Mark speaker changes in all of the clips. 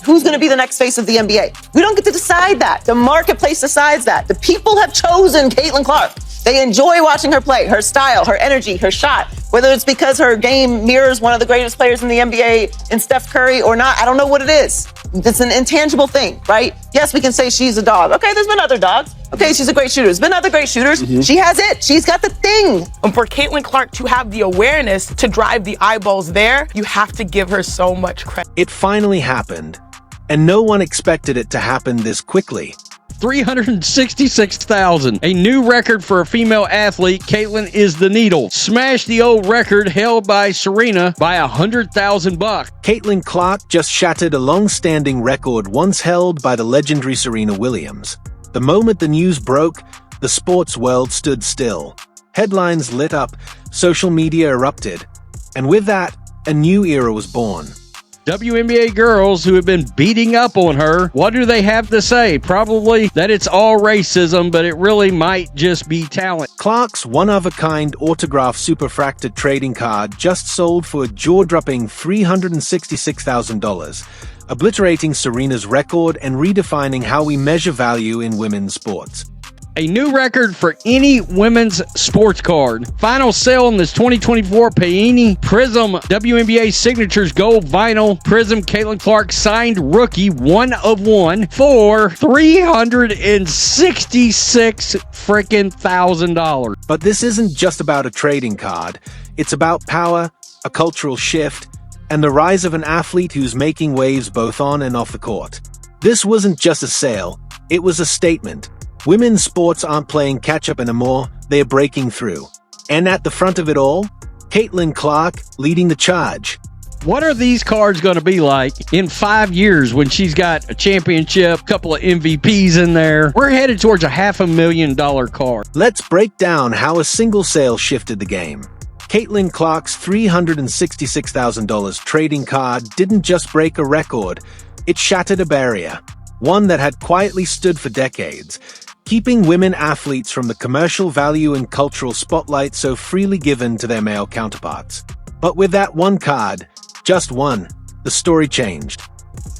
Speaker 1: who's going to be the next face of the NBA. We don't get to decide that. The marketplace decides that. The people have chosen Caitlin Clark. They enjoy watching her play, her style, her energy, her shot. Whether it's because her game mirrors one of the greatest players in the NBA in Steph Curry or not, I don't know what it is. It's an intangible thing, right? Yes, we can say she's a dog. Okay, there's been other dogs. Okay, she's a great shooter. There's been other great shooters. She has it. She's got the thing.
Speaker 2: And for Caitlin Clark to have the awareness to drive the eyeballs there, you have to give her so much credit.
Speaker 3: It finally happened, and no one expected it to happen this quickly.
Speaker 4: 366,000. A new record for a female athlete. Caitlin is the needle. Smashed the old record held by Serena by $100,000.
Speaker 3: Caitlin Clark just shattered a long-standing record once held by the legendary Serena Williams. The moment the news broke, the sports world stood still. Headlines lit up, social media erupted, and with that, a new era was born.
Speaker 4: WNBA girls who have been beating up on her, what do they have to say? Probably that it's all racism, but it really might just be talent.
Speaker 3: Clark's one-of-a-kind autographed superfracted trading card just sold for a jaw-dropping $366,000, obliterating Serena's record and redefining how we measure value in women's sports.
Speaker 4: A new record for any women's sports card. Final sale in this 2024 Panini Prism WNBA Signatures Gold Vinyl Prism Caitlin Clark signed rookie 1 of 1 for $366,000.
Speaker 3: But this isn't just about a trading card. It's about power, a cultural shift, and the rise of an athlete who's making waves both on and off the court. This wasn't just a sale, it was a statement. Women's sports aren't playing catch-up anymore, they're breaking through. And at the front of it all, Caitlin Clark leading the charge.
Speaker 4: What are these cards going to be like in 5 years when she's got a championship, couple of MVPs in there? We're headed towards a $500,000 card.
Speaker 3: Let's break down how a single sale shifted the game. Caitlin Clark's $366,000 trading card didn't just break a record, it shattered a barrier, one that had quietly stood for decades, keeping women athletes from the commercial value and cultural spotlight so freely given to their male counterparts. But with that one card, just one, the story changed.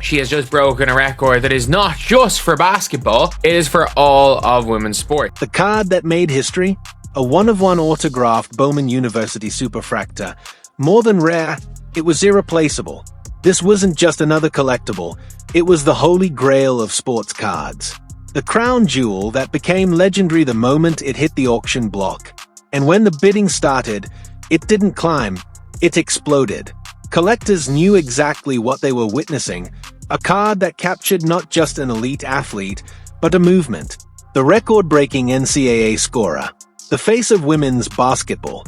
Speaker 5: She has just broken a record that is not just for basketball, it is for all of women's sport.
Speaker 3: The card that made history? A one-of-one autographed Bowman University Superfractor. More than rare, it was irreplaceable. This wasn't just another collectible, it was the holy grail of sports cards. The crown jewel that became legendary the moment it hit the auction block. And when the bidding started, it didn't climb, it exploded. Collectors knew exactly what they were witnessing, a card that captured not just an elite athlete, but a movement. The record-breaking NCAA scorer, the face of women's basketball.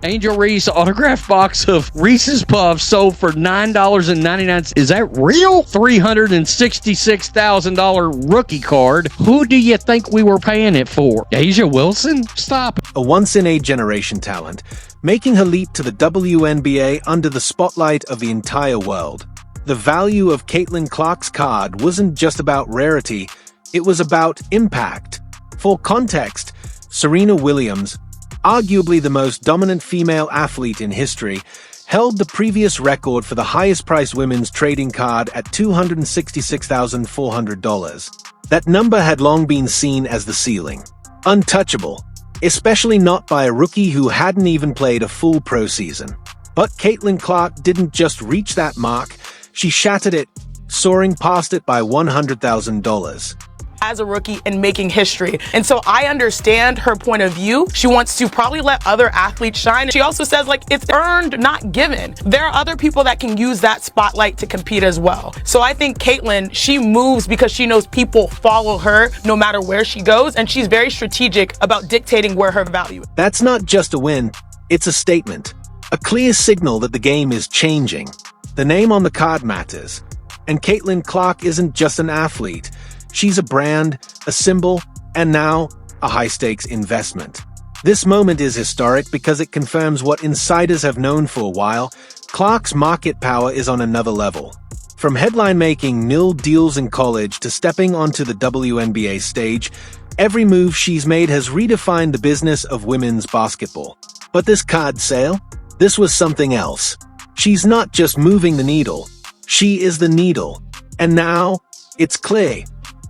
Speaker 4: Angel Reese autographed box of Reese's Puffs sold for $9.99. Is that real? $366,000 rookie card. Who do you think we were paying it for? Asia Wilson? Stop.
Speaker 3: A once-in-a-generation talent, making her leap to the WNBA under the spotlight of the entire world. The value of Caitlin Clark's card wasn't just about rarity, it was about impact. For context, Serena Williams, arguably the most dominant female athlete in history, held the previous record for the highest-priced women's trading card at $266,400. That number had long been seen as the ceiling. Untouchable, especially not by a rookie who hadn't even played a full pro season. But Caitlin Clark didn't just reach that mark, she shattered it, soaring past it by $100,000.
Speaker 2: As a rookie and making history. And so I understand her point of view. She wants to probably let other athletes shine. She also says, like, it's earned, not given. There are other people that can use that spotlight to compete as well. So I think Caitlin, she moves because she knows people follow her no matter where she goes, and she's very strategic about dictating where her value is.
Speaker 3: That's not just a win, it's a statement. A clear signal that the game is changing. The name on the card matters. And Caitlin Clark isn't just an athlete. She's a brand, a symbol, and now, a high-stakes investment. This moment is historic because it confirms what insiders have known for a while. Clark's market power is on another level. From headline-making nil deals in college to stepping onto the WNBA stage, every move she's made has redefined the business of women's basketball. But this card sale? This was something else. She's not just moving the needle. She is the needle. And now, it's clear.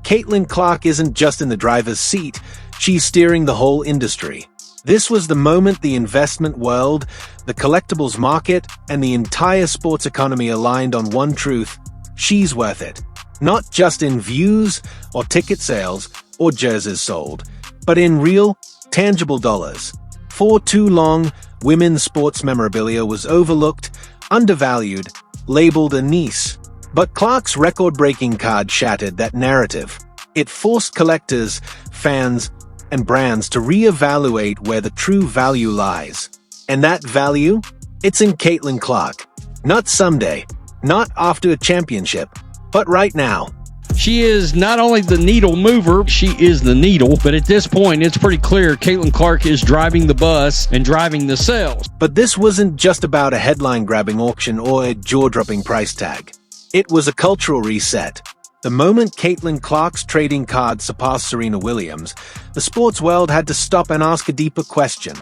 Speaker 3: Caitlin Clark isn't just in the driver's seat, she's steering the whole industry. This was the moment the investment world, the collectibles market, and the entire sports economy aligned on one truth: she's worth it. Not just in views, or ticket sales, or jerseys sold, but in real, tangible dollars. For too long, women's sports memorabilia was overlooked, undervalued, labeled a niche. But Clark's record-breaking card shattered that narrative. It forced collectors, fans, and brands to reevaluate where the true value lies. And that value? It's in Caitlin Clark. Not someday, not after a championship, but right now.
Speaker 4: She is not only the needle mover, she is the needle, but at this point, it's pretty clear Caitlin Clark is driving the bus and driving the sales.
Speaker 3: But this wasn't just about a headline-grabbing auction or a jaw-dropping price tag. It was a cultural reset. The moment Caitlin Clark's trading cards surpassed Serena Williams, the sports world had to stop and ask a deeper question.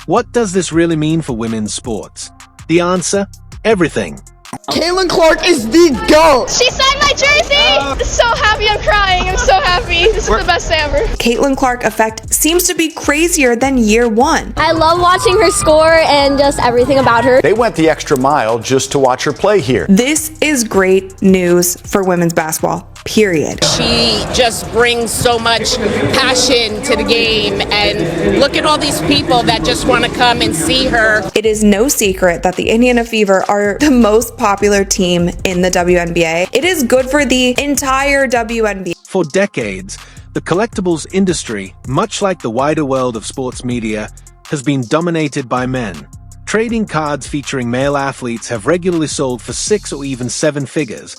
Speaker 3: What does this really mean for women's sports? The answer? Everything.
Speaker 6: Caitlin Clark is the GOAT!
Speaker 7: She signed my jersey! So happy, I'm crying. I'm so happy. This is the best day ever.
Speaker 8: Caitlin Clark effect seems to be crazier than year one.
Speaker 7: I love watching her score and just everything about her.
Speaker 9: They went the extra mile just to watch her play here.
Speaker 8: This is great news for women's basketball, period.
Speaker 10: She just brings so much passion to the game, and look at all these people that just want to come and see her.
Speaker 8: It is no secret that the Indiana Fever are the most popular team in the WNBA. It is good for the entire WNBA.
Speaker 3: For decades, the collectibles industry, much like the wider world of sports media, has been dominated by men. Trading cards featuring male athletes have regularly sold for 6 or even 7 figures,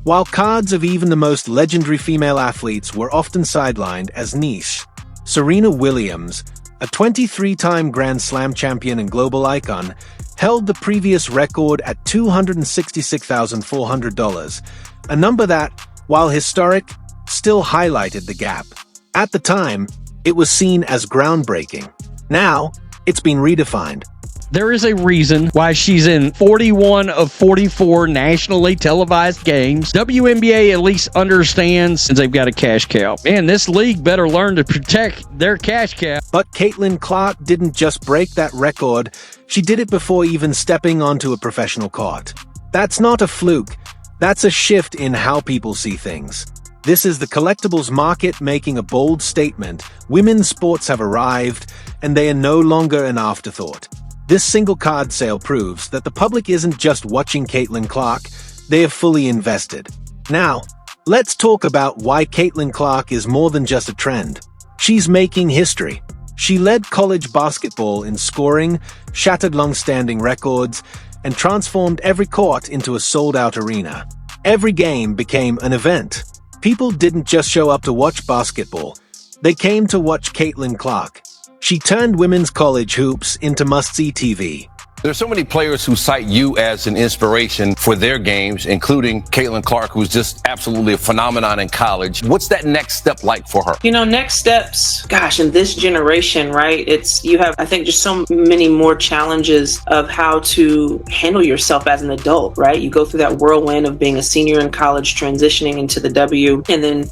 Speaker 3: while cards of even the most legendary female athletes were often sidelined as niche. Serena Williams, a 23-time Grand Slam champion and global icon, held the previous record at $266,400, a number that, while historic, still highlighted the gap. At the time, it was seen as groundbreaking. Now, it's been redefined.
Speaker 4: There is a reason why she's in 41 of 44 nationally televised games. WNBA at least understands since they've got a cash cow. Man, this league better learn to protect their cash cow.
Speaker 3: But Caitlin Clark didn't just break that record, she did it before even stepping onto a professional court. That's not a fluke. That's a shift in how people see things. This is the collectibles market making a bold statement. Women's sports have arrived, and they are no longer an afterthought. This single card sale proves that the public isn't just watching Caitlin Clark, they are fully invested. Now, let's talk about why Caitlin Clark is more than just a trend. She's making history. She led college basketball in scoring, shattered long-standing records, and transformed every court into a sold-out arena. Every game became an event. People didn't just show up to watch basketball. They came to watch Caitlin Clark. She turned women's college hoops into must-see TV.
Speaker 11: There's so many players who cite you as an inspiration for their games, including Caitlin Clark, who's just absolutely a phenomenon in college. What's that next step like for her?
Speaker 12: You know, next steps, gosh, in this generation, right? You have, I think, just so many more challenges of how to handle yourself as an adult, right? You go through that whirlwind of being a senior in college, transitioning into the W, and then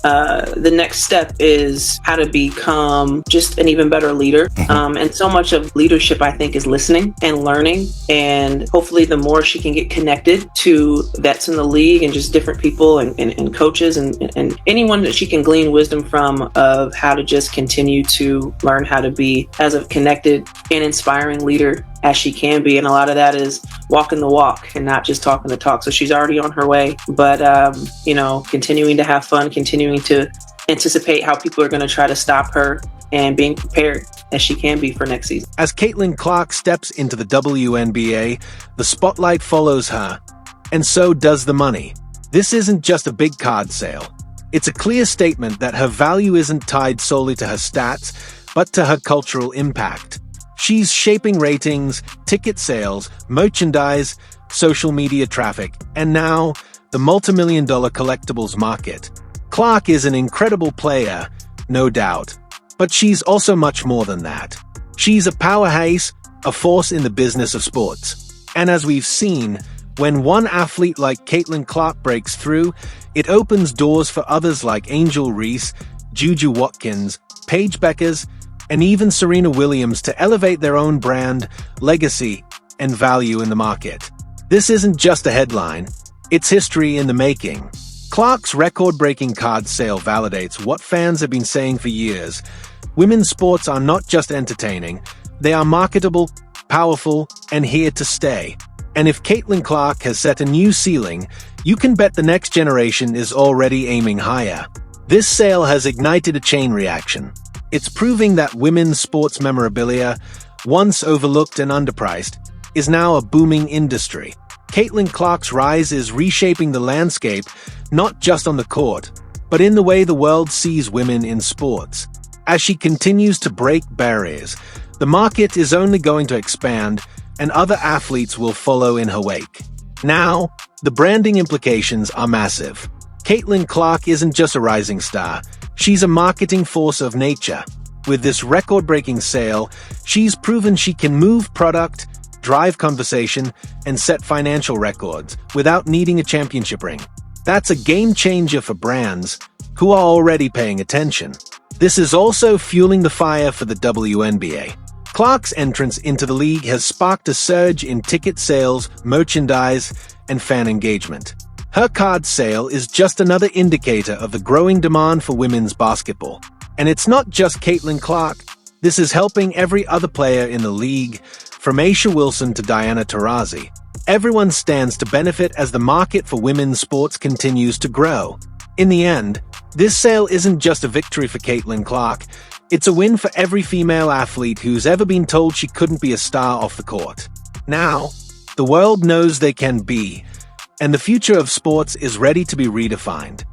Speaker 12: the next step is how to become just an even better leader. And so much of leadership, I think, is listening and learning. And hopefully the more she can get connected to vets in the league and just different people and coaches and anyone that she can glean wisdom from of how to just continue to learn how to be as a connected and inspiring leader as she can be. And a lot of that is walking the walk and not just talking the talk. So she's already on her way, but continuing to have fun, continuing to anticipate how people are going to try to stop her, and being prepared as she can be for next season.
Speaker 3: As Caitlin Clark steps into the WNBA, the spotlight follows her, and so does the money. This isn't just a big card sale. It's a clear statement that her value isn't tied solely to her stats, but to her cultural impact. She's shaping ratings, ticket sales, merchandise, social media traffic, and now the multi-million-dollar collectibles market. Clark is an incredible player, no doubt. But she's also much more than that. She's a powerhouse, a force in the business of sports. And as we've seen, When one athlete like Caitlin Clark breaks through, it opens doors for others like Angel Reese, Juju Watkins, Paige Beckers, and even Serena Williams to elevate their own brand, legacy, and value in the market. This isn't just a headline, it's history in the making. Clark's record-breaking card sale validates what fans have been saying for years. Women's sports are not just entertaining, they are marketable, powerful, and here to stay. And if Caitlin Clark has set a new ceiling, you can bet the next generation is already aiming higher. This sale has ignited a chain reaction. It's proving that women's sports memorabilia, once overlooked and underpriced, is now a booming industry. Caitlin Clark's rise is reshaping the landscape, not just on the court, but in the way the world sees women in sports. As she continues to break barriers, the market is only going to expand, and other athletes will follow in her wake. Now, the branding implications are massive. Caitlin Clark isn't just a rising star, she's a marketing force of nature. With this record-breaking sale, she's proven she can move product, drive conversation, and set financial records without needing a championship ring. That's a game changer for brands who are already paying attention. This is also fueling the fire for the WNBA. Clark's entrance into the league has sparked a surge in ticket sales, merchandise, and fan engagement. Her card sale is just another indicator of the growing demand for women's basketball. And it's not just Caitlin Clark. This is helping every other player in the league, from Aisha Wilson to Diana Taurasi. Everyone stands to benefit as the market for women's sports continues to grow. In the end, this sale isn't just a victory for Caitlin Clark, it's a win for every female athlete who's ever been told she couldn't be a star off the court. Now, the world knows they can be, and the future of sports is ready to be redefined.